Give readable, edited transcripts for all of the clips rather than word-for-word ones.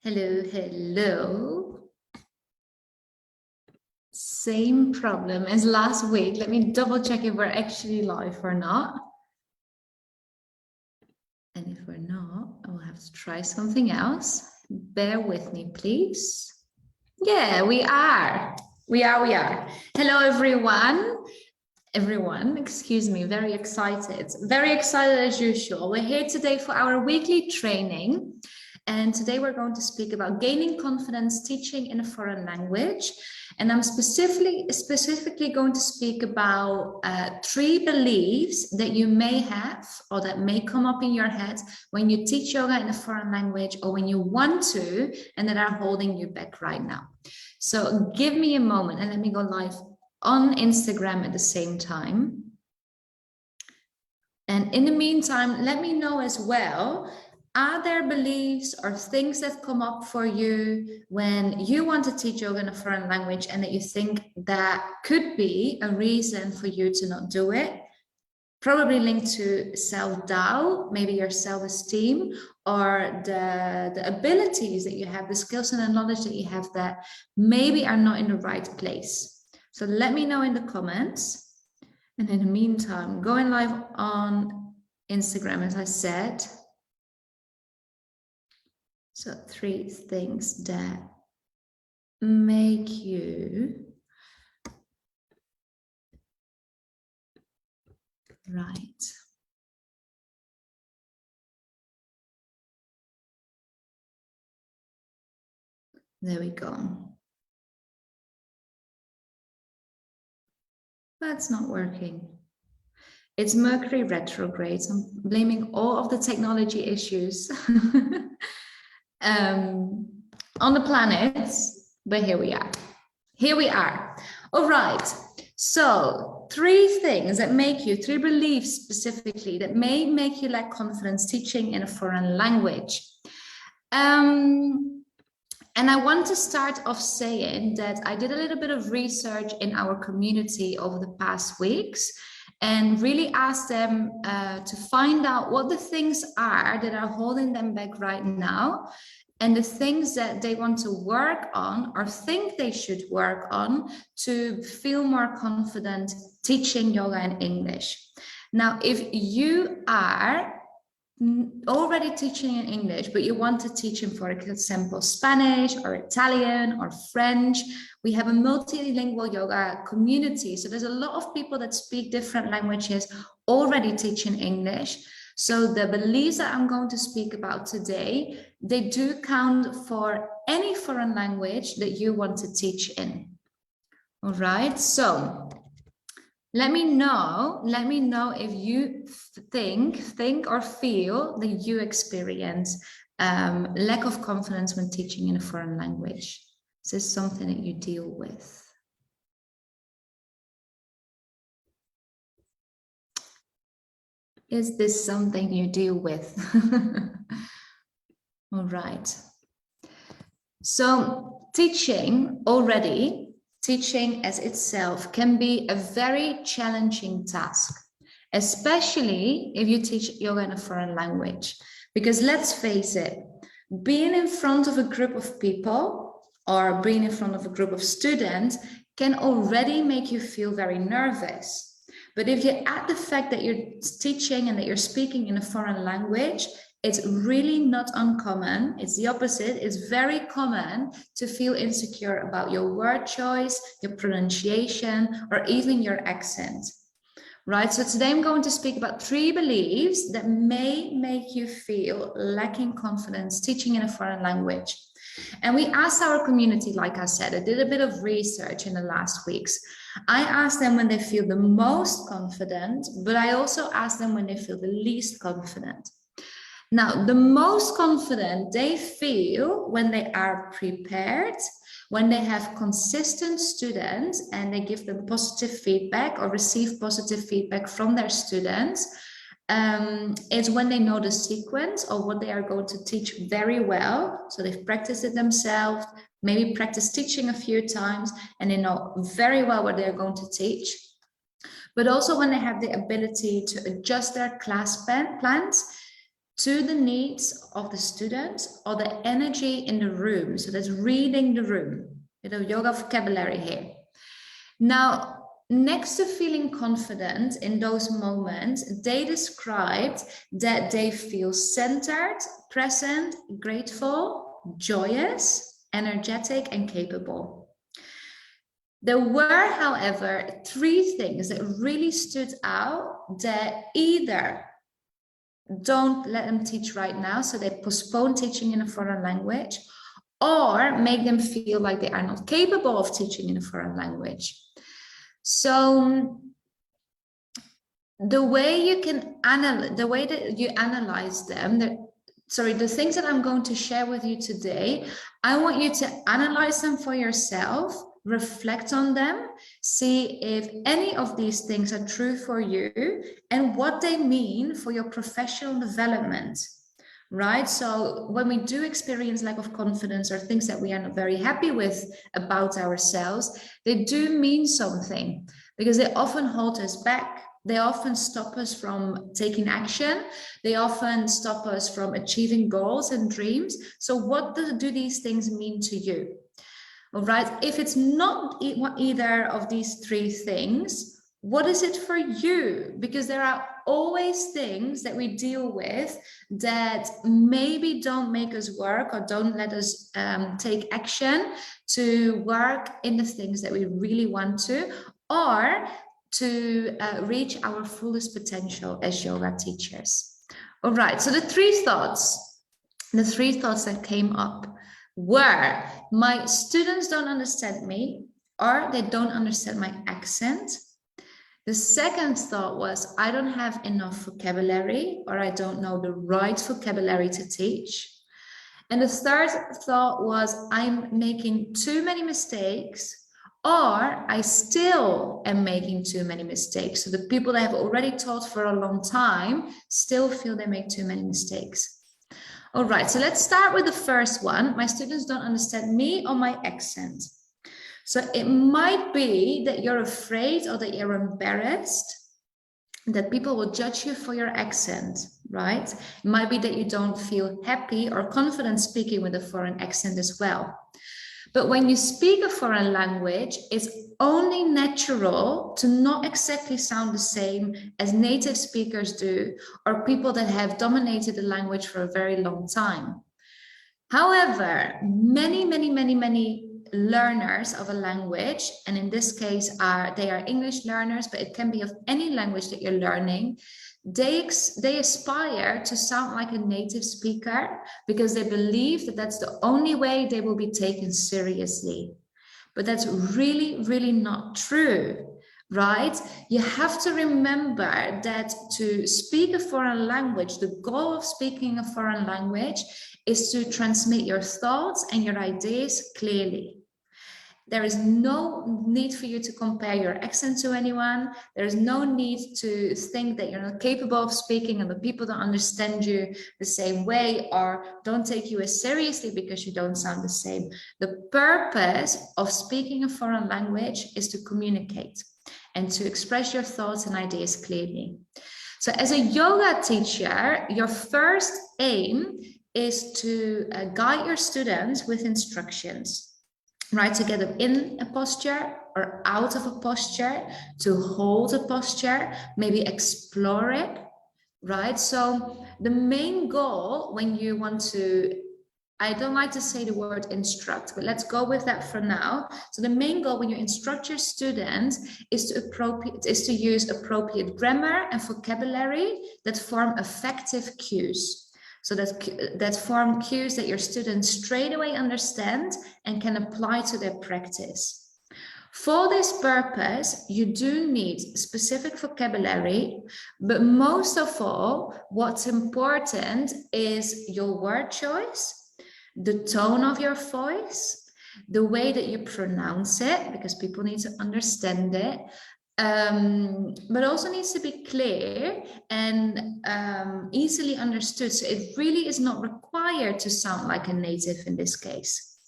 Hello, hello. Same problem as last week. Let me double check if we're actually live or not. And if we're not, I will have to try something else. Bear with me, please. Yeah, we are. We are. Hello, everyone. Excuse me, very excited. Very excited as usual. We're here today for our weekly training. And today we're going to speak about gaining confidence teaching in a foreign language. And I'm specifically going to speak about 3 beliefs that you may have or that may come up in your head when you teach yoga in a foreign language or when you want to and that are holding you back right now. So give me a moment and let me go live on Instagram at the same time. And in the meantime, let me know as well, are there beliefs or things that come up for you when you want to teach yoga in a foreign language and that you think that could be a reason for you to not do it? Probably linked to self-doubt, maybe your self-esteem, or the abilities that you have, the skills and the knowledge that you have that maybe are not in the right place. So let me know in the comments. And in the meantime, going live on Instagram, as I said. So 3 things that make you right. There we go. That's not working. It's Mercury retrograde. So I'm blaming all of the technology issues on the planets, but here we are. Here we are. All right. So 3 things that make you, 3 beliefs specifically that may make you lack confidence teaching in a foreign language. And I want to start off saying that I did a little bit of research in our community over the past weeks and really asked them to find out what the things are that are holding them back right now and the things that they want to work on or think they should work on to feel more confident teaching yoga in English. Now, if you are already teaching in English, but you want to teach in, for example, Spanish or Italian or French, we have a multilingual yoga community. So there's a lot of people that speak different languages already teaching English. So the beliefs that I'm going to speak about today, they do count for any foreign language that you want to teach in. All right, so let me know if you think or feel that you experience lack of confidence when teaching in a foreign language. Is this something that you deal with? Is this something you deal with? All right. So teaching as itself can be a very challenging task, especially if you teach yoga in a foreign language. Because let's face it, being in front of a group of people or being in front of a group of students can already make you feel very nervous. But if you add the fact that you're teaching and that you're speaking in a foreign language, it's really not uncommon. It's the opposite. It's very common to feel insecure about your word choice, your pronunciation, or even your accent. Right? So today I'm going to speak about 3 beliefs that may make you feel lacking confidence teaching in a foreign language. And we asked our community, like I said, I did a bit of research in the last weeks. I asked them when they feel the most confident, but I also asked them when they feel the least confident. Now, the most confident they feel when they are prepared, when they have consistent students and they give them positive feedback or receive positive feedback from their students, is when they know the sequence of what they are going to teach very well. So they've practiced it themselves, maybe practiced teaching a few times, and they know very well what they're going to teach. But also when they have the ability to adjust their class plans to the needs of the students or the energy in the room. So that's reading the room, yoga vocabulary here. Now, next to feeling confident in those moments, they described that they feel centered, present, grateful, joyous, energetic, and capable. There were, however, 3 things that really stood out that either don't let them teach right now, so they postpone teaching in a foreign language, or make them feel like they are not capable of teaching in a foreign language. So the way you can analyze, the way that you analyze them, the things that I'm going to share with you today, I want you to analyze them for yourself, reflect on them, see if any of these things are true for you and what they mean for your professional development. Right? So when we do experience lack of confidence or things that we are not very happy with about ourselves, they do mean something because they often hold us back. They often stop us from taking action. They often stop us from achieving goals and dreams. So what do these things mean to you? All right. If it's not either of these 3 things, what is it for you? Because there are always things that we deal with that maybe don't make us work or don't let us take action to work in the things that we really want to, or to reach our fullest potential as yoga teachers. All right, so the three thoughts that came up were: my students don't understand me, or they don't understand my accent. The second thought was, I don't have enough vocabulary, or I don't know the right vocabulary to teach. And the third thought was, I'm making too many mistakes, or I still am making too many mistakes. So the people that have already taught for a long time still feel they make too many mistakes. All right, so let's start with the first one. My students don't understand me or my accent. So it might be that you're afraid or that you're embarrassed that people will judge you for your accent, right? It might be that you don't feel happy or confident speaking with a foreign accent as well. But when you speak a foreign language, it's only natural to not exactly sound the same as native speakers do, or people that have dominated the language for a very long time. However, many learners of a language, and in this case they are English learners, but it can be of any language that you're learning, they aspire to sound like a native speaker because they believe that that's the only way they will be taken seriously. But that's really not true, right? You have to remember that to speak a foreign language, the goal of speaking a foreign language is to transmit your thoughts and your ideas clearly. There is no need for you to compare your accent to anyone. There is no need to think that you're not capable of speaking and the people don't understand you the same way or don't take you as seriously because you don't sound the same. The purpose of speaking a foreign language is to communicate and to express your thoughts and ideas clearly. So as a yoga teacher, your first aim is to guide your students with instructions. Right, to get them in a posture or out of a posture, to hold a posture, maybe explore it, right? So the main goal when you want to, I don't like to say the word instruct, but let's go with that for now. So the main goal when you instruct your students is to use appropriate grammar and vocabulary that form effective cues. So that form cues that your students straight away understand and can apply to their practice. For this purpose, you do need specific vocabulary, but most of all, what's important is your word choice, the tone of your voice, the way that you pronounce it, because people need to understand it, but also needs to be clear and easily understood. So it really is not required to sound like a native in this case.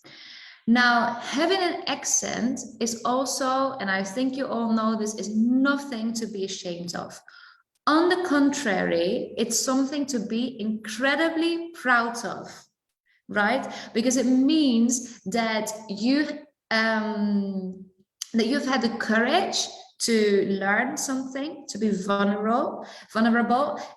Now, having an accent is also, and I think you all know this, is nothing to be ashamed of. On the contrary, it's something to be incredibly proud of, right? Because it means that you've had the courage to learn something, to be vulnerable.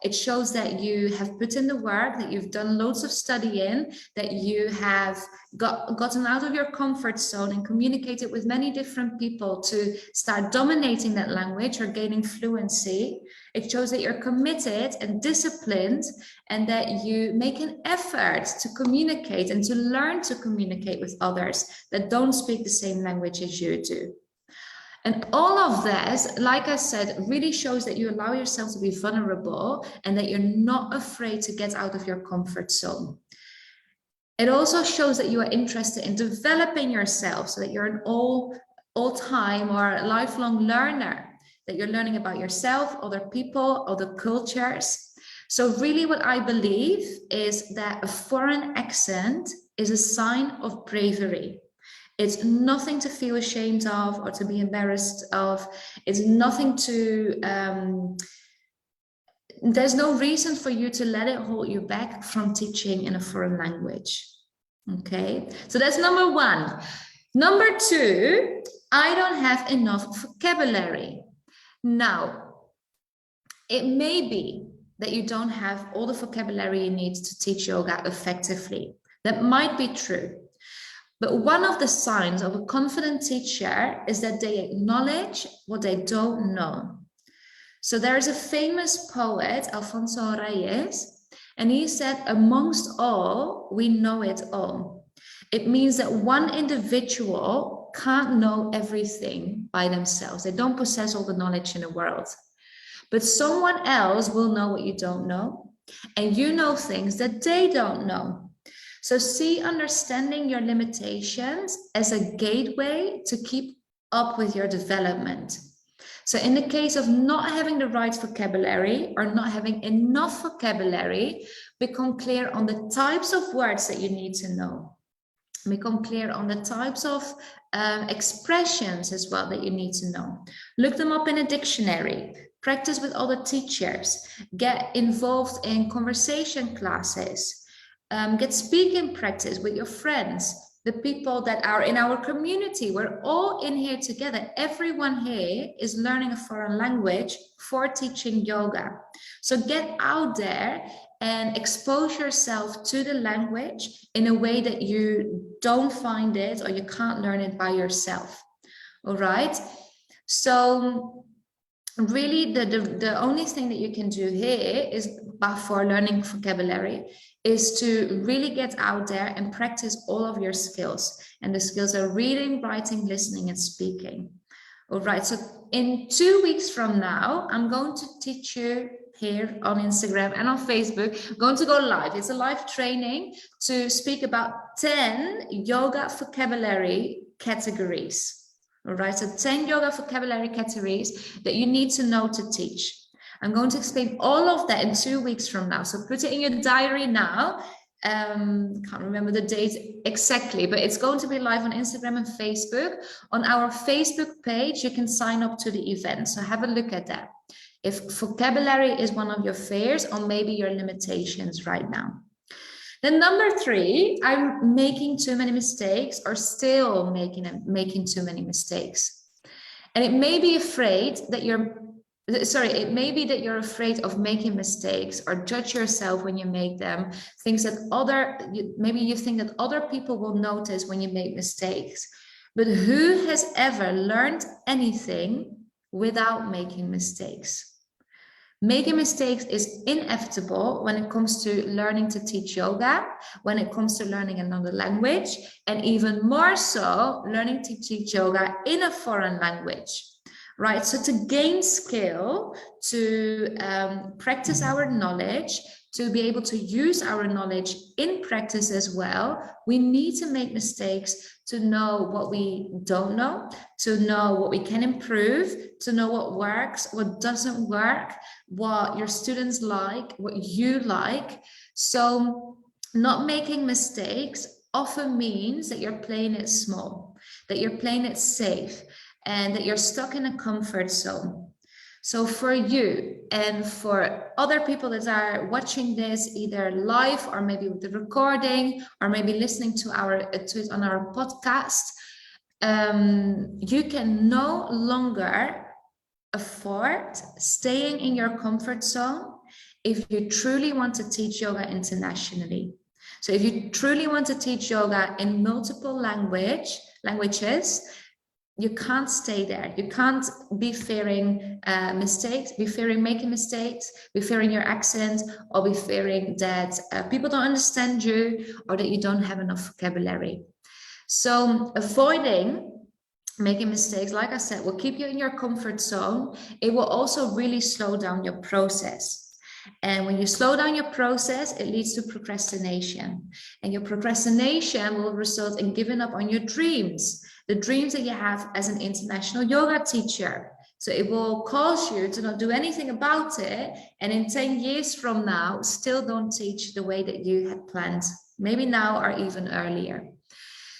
It shows that you have put in the work, that you've done loads of studying, that you have gotten out of your comfort zone and communicated with many different people to start dominating that language or gaining fluency. It shows that you're committed and disciplined and that you make an effort to communicate and to learn to communicate with others that don't speak the same language as you do. And all of this, like I said, really shows that you allow yourself to be vulnerable and that you're not afraid to get out of your comfort zone. It also shows that you are interested in developing yourself, so that you're an all-time or lifelong learner, that you're learning about yourself, other people, other cultures. So really what I believe is that a foreign accent is a sign of bravery. It's nothing to feel ashamed of or to be embarrassed of. It's nothing to, there's no reason for you to let it hold you back from teaching in a foreign language. Okay, so that's number one. Number two, I don't have enough vocabulary. Now, it may be that you don't have all the vocabulary you need to teach yoga effectively. That might be true. But one of the signs of a confident teacher is that they acknowledge what they don't know. So there is a famous poet, Alfonso Reyes, and he said, amongst all, we know it all. It means that one individual can't know everything by themselves. They don't possess all the knowledge in the world. But someone else will know what you don't know, and you know things that they don't know. So see understanding your limitations as a gateway to keep up with your development. So in the case of not having the right vocabulary or not having enough vocabulary, become clear on the types of words that you need to know. Become clear on the types of expressions as well that you need to know. Look them up in a dictionary. Practice with other teachers. Get involved in conversation classes. Get speaking practice with your friends, the people that are in our community. We're all in here together. Everyone here is learning a foreign language for teaching yoga. So get out there and expose yourself to the language in a way that you don't find it or you can't learn it by yourself. All right. So really the only thing that you can do here is, for learning vocabulary, is to really get out there and practice all of your skills. And the skills are reading, writing, listening, and speaking. All right, so in 2 weeks from now, I'm going to teach you here on Instagram and on Facebook. I'm going to go live. It's a live training to speak about 10 yoga vocabulary categories. All right, so 10 yoga vocabulary categories that you need to know to teach. I'm going to explain all of that in 2 weeks from now. So put it in your diary now. Can't remember the date exactly, but it's going to be live on Instagram and Facebook. On our Facebook page, you can sign up to the event. So have a look at that. If vocabulary is one of your fears or maybe your limitations right now. Then number 3, I'm making too many mistakes or still making too many mistakes. And it may be it may be that you're afraid of making mistakes or judge yourself when you make them. Maybe you think that other people will notice when you make mistakes. But who has ever learned anything without making mistakes? Making mistakes is inevitable when it comes to learning to teach yoga, when it comes to learning another language, and even more so, learning to teach yoga in a foreign language. Right, so to gain skill, to practice our knowledge, to be able to use our knowledge in practice as well, we need to make mistakes to know what we don't know, to know what we can improve, to know what works, what doesn't work, what your students like, what you like. So not making mistakes often means that you're playing it small, that you're playing it safe, and that you're stuck in a comfort zone. So for you and for other people that are watching this either live or maybe with the recording or maybe listening to it on our podcast, you can no longer afford staying in your comfort zone if you truly want to teach yoga internationally. So if you truly want to teach yoga in multiple languages, you can't stay there. You can't be fearing mistakes, be fearing making mistakes, be fearing your accent, or be fearing that people don't understand you or that you don't have enough vocabulary. So avoiding making mistakes, like I said, will keep you in your comfort zone. It will also really slow down your process. And when you slow down your process, it leads to procrastination. And your procrastination will result in giving up on your dreams, the dreams that you have as an international yoga teacher. So it will cause you to not do anything about it. And in 10 years from now, still don't teach the way that you had planned, maybe now or even earlier.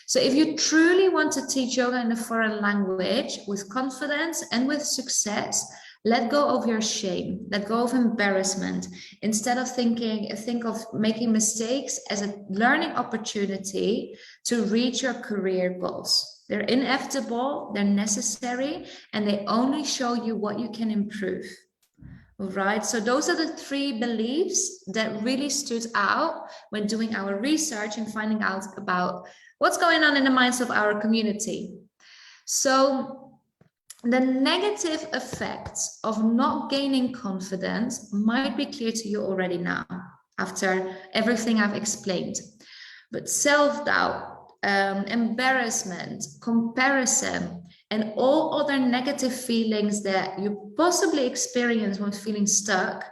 So if you truly want to teach yoga in a foreign language with confidence and with success, let go of your shame, let go of embarrassment. Instead of think of making mistakes as a learning opportunity to reach your career goals. They're inevitable, they're necessary, and they only show you what you can improve. All right, so those are the 3 beliefs that really stood out when doing our research and finding out about what's going on in the minds of our community. So the negative effects of not gaining confidence might be clear to you already now, after everything I've explained. But self-doubt, embarrassment, comparison, and all other negative feelings that you possibly experience when feeling stuck,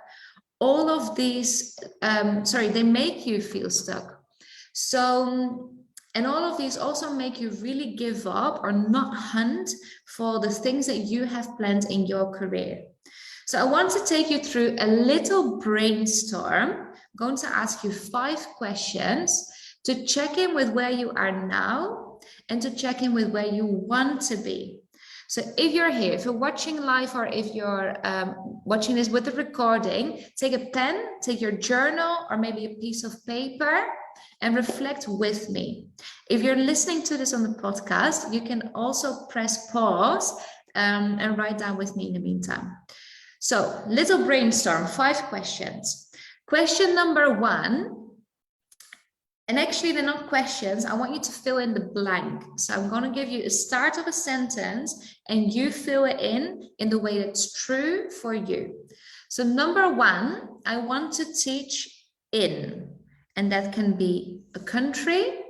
all of these, they make you feel stuck. So, and all of these also make you really give up or not hunt for the things that you have planned in your career. So I want to take you through a little brainstorm. I'm going to ask you 5 questions to check in with where you are now and to check in with where you want to be. So if you're here, if you're watching live or if you're watching this with the recording, take a pen, take your journal or maybe a piece of paper and reflect with me. If you're listening to this on the podcast, you can also press pause and write down with me in the meantime. So, little brainstorm, 5 questions. Question number 1, and actually they're not questions, I want you to fill in the blank. So I'm going to give you a start of a sentence and you fill it in the way that's true for you. So number 1, I want to teach in. And that can be a country.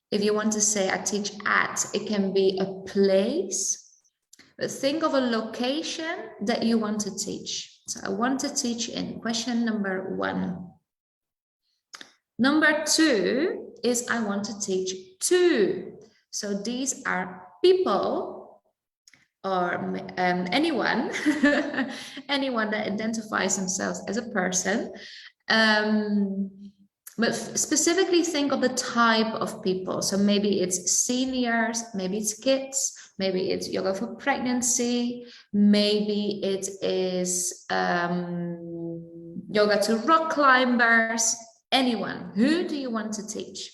If you want to say I teach at, it can be a place. But think of a location that you want to teach. So I want to teach in. Question number 1. Number 2 is I want to teach to. So these are people or anyone, anyone that identifies themselves as a person. But specifically think of the type of people. So maybe it's seniors, maybe it's kids, maybe it's yoga for pregnancy, maybe it is yoga to rock climbers, anyone. Who do you want to teach?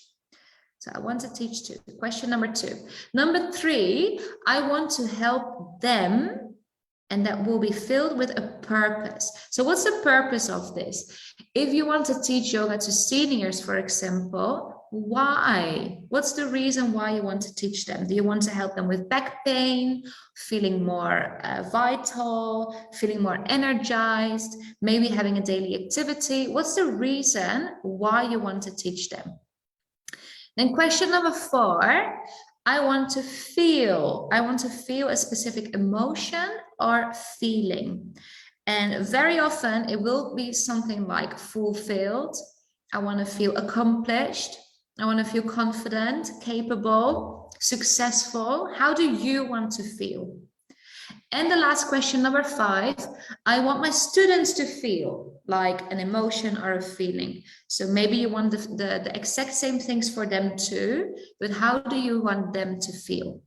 So I want to teach to. Question number 2. Number 3, I want to help them. And that will be filled with a purpose. So what's the purpose of this? If you want to teach yoga to seniors, for example, why? What's the reason why you want to teach them? Do you want to help them with back pain, feeling more vital, feeling more energized, maybe having a daily activity? What's the reason why you want to teach them? Then question number 4, I want to feel a specific emotion or feeling. And very often it will be something like fulfilled. I want to feel accomplished. I want to feel confident, capable, successful. How do you want to feel? And the last question, number 5, I want my students to feel like an emotion or a feeling. So maybe you want the exact same things for them too, but how do you want them to feel?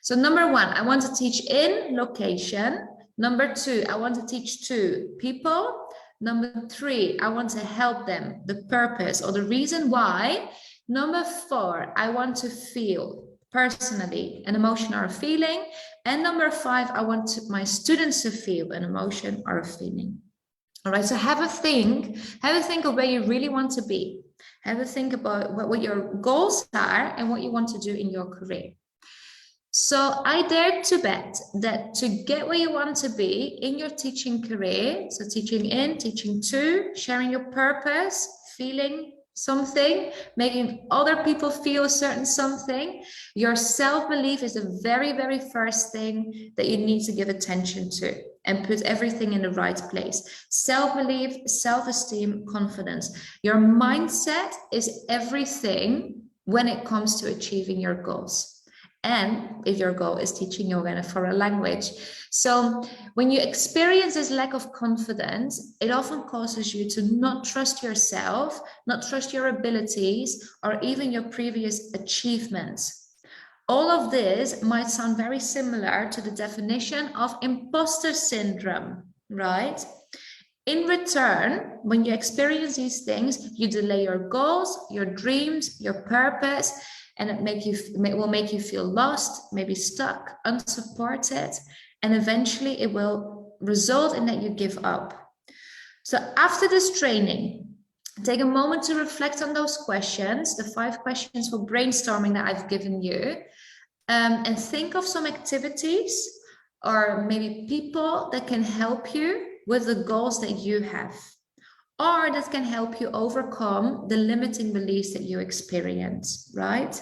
So number 1, I want to teach in location. Number 2, I want to teach to people. Number 3, I want to help them, the purpose or the reason why. Number 4, I want to feel personally an emotion or a feeling. And number 5, I want my students to feel an emotion or a feeling. All right, so have a think of where you really want to be. Have a think about what your goals are and what you want to do in your career. So I dare to bet that to get where you want to be in your teaching career, so teaching in, teaching to, sharing your purpose, feeling something, making other people feel a certain something, your self-belief is the very, very first thing that you need to give attention to and put everything in the right place. Self-belief, self-esteem, confidence. Your mindset is everything when it comes to achieving your goals. And if your goal is teaching yoga in a foreign language. So when you experience this lack of confidence, it often causes you to not trust yourself, not trust your abilities, or even your previous achievements. All of this might sound very similar to the definition of imposter syndrome, right? In return, when you experience these things, you delay your goals, your dreams, your purpose, and it will make you feel lost, maybe stuck, unsupported, and eventually it will result in that you give up. So after this training, take a moment to reflect on those questions, the 5 questions for brainstorming that I've given you, and think of some activities or maybe people that can help you with the goals that you have, or that can help you overcome the limiting beliefs that you experience, right?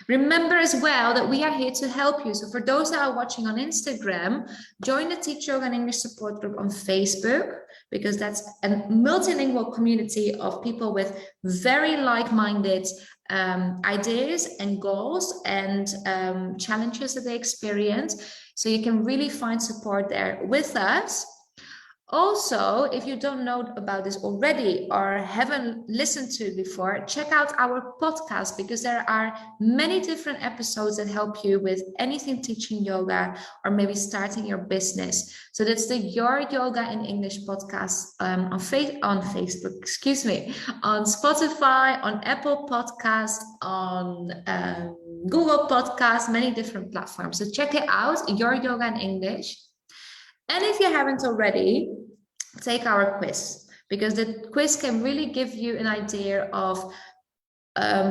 Remember as well that we are here to help you. So for those that are watching on Instagram, join the Teach Yoga and English support group on Facebook, because that's a multilingual community of people with very like-minded ideas and goals and challenges that they experience. So you can really find support there with us. Also, if you don't know about this already or haven't listened to it before, check out our podcast, because there are many different episodes that help you with anything teaching yoga or maybe starting your business. So that's the Your Yoga in English podcast on Facebook, excuse me, on Spotify, on Apple Podcast, on Google Podcast, many different platforms. So check it out, Your Yoga in English. And if you haven't already, take our quiz, because the quiz can really give you an idea of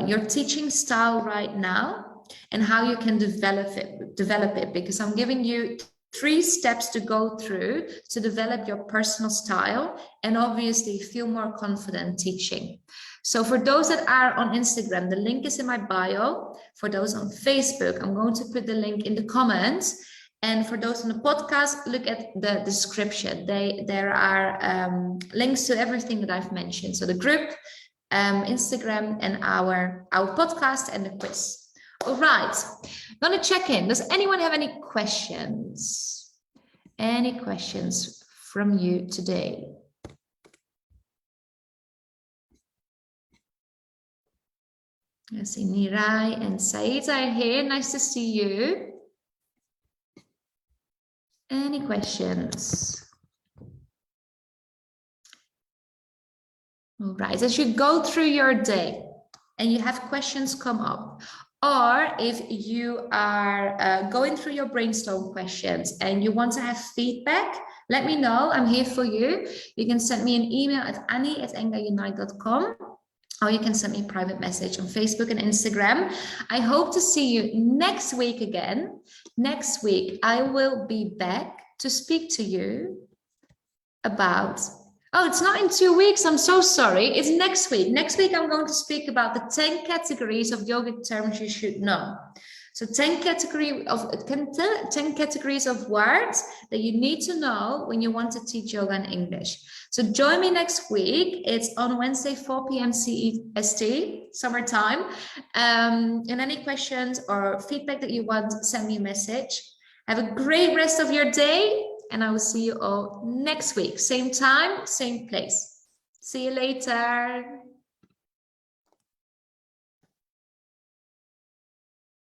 your teaching style right now and how you can develop it, because I'm giving you 3 steps to go through to develop your personal style and obviously feel more confident teaching. So for those that are on Instagram, the link is in my bio. For those on Facebook, I'm going to put the link in the comments. And for those on the podcast, look at the description. There are links to everything that I've mentioned. So the group, Instagram, and our podcast and the quiz. All right, I'm going to check in. Does anyone have any questions? Any questions from you today? I see Nirai and Said are here. Nice to see you. Any questions? All right, as you go through your day and you have questions come up, or if you are going through your brainstorm questions and you want to have feedback, let me know. I'm here for you. You can send me an email at annie@engaunite.com, or you can send me a private message on Facebook and Instagram. I hope to see you next week again. Next week, I will be back to speak to you about, oh, it's not in 2 weeks. I'm so sorry. It's next week. Next week, I'm going to speak about the 10 categories of yogic terms you should know. So 10 categories of words that you need to know when you want to teach yoga in English. So join me next week. It's on Wednesday, 4 p.m. CEST, summertime. And any questions or feedback that you want, send me a message. Have a great rest of your day, and I will see you all next week. Same time, same place. See you later.